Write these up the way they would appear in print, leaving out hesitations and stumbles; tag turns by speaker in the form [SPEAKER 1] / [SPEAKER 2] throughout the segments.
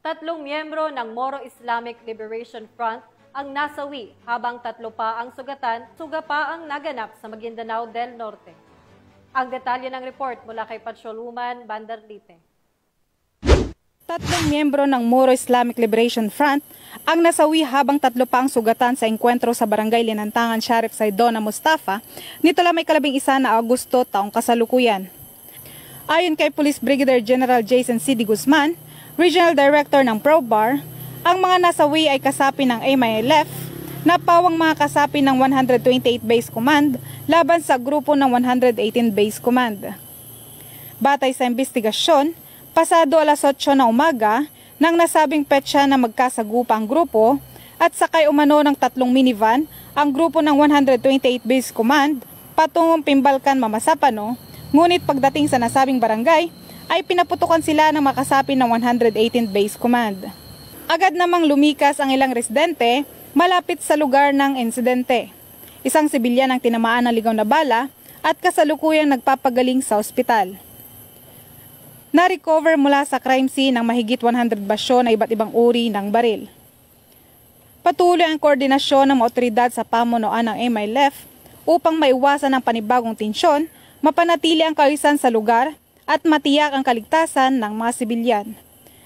[SPEAKER 1] Tatlong miyembro ng Moro Islamic Liberation Front ang nasawi habang tatlo pa ang sugatan, suga pa ang naganap sa Maguindanao del Norte. Ang detalye ng report mula kay Patsoluman Bandarlite.
[SPEAKER 2] Tatlong miyembro ng Moro Islamic Liberation Front ang nasawi habang tatlo pa ang sugatan sa engkwentro sa Barangay Linantangan, Sheriff Saidona Mustafa nito lamang may 11 na Agosto taong kasalukuyan. Ayon kay Police Brigadier General Jason C. D. Guzman, Regional Director ng ProBAR, ang mga nasawi ay kasapi ng MILF na pawang mga kasapi ng 128 Base Command laban sa grupo ng 118 Base Command. Batay sa investigasyon, pasado alas 8 ng umaga nang nasabing petsa na magkasagupa ang grupo at sakay umano ng tatlong minivan ang grupo ng 128 Base Command patungong Pimbalkan, Mamasapano, ngunit pagdating sa nasabing barangay ay pinaputukan sila ng makasapi ng 118 Base Command. Agad namang lumikas ang ilang residente malapit sa lugar ng insidente. Isang sibilyan ang tinamaan ng ligaw na bala at kasalukuyang nagpapagaling sa ospital. Na-recover mula sa crime scene ang mahigit 100 basyo na iba't ibang uri ng baril. Patuloy ang koordinasyon ng mga otoridad sa pamunuan ng MILF upang maiwasan ang panibagong tensyon, mapanatili ang kaayusan sa lugar at matiyak ang kaligtasan ng mga sibilyan.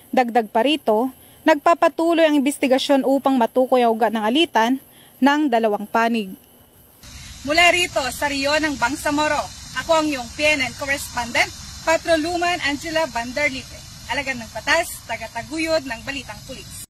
[SPEAKER 2] Dagdag pa rito, nagpapatuloy ang investigasyon upang matukoy ang ugat ng alitan ng dalawang panig.
[SPEAKER 3] Mula rito sa Rio ng Bangsamoro, ako ang iyong PNN correspondent, Patroluman Angela Bandarlite, alagad ng batas, taga-taguyod ng Balitang Pulis.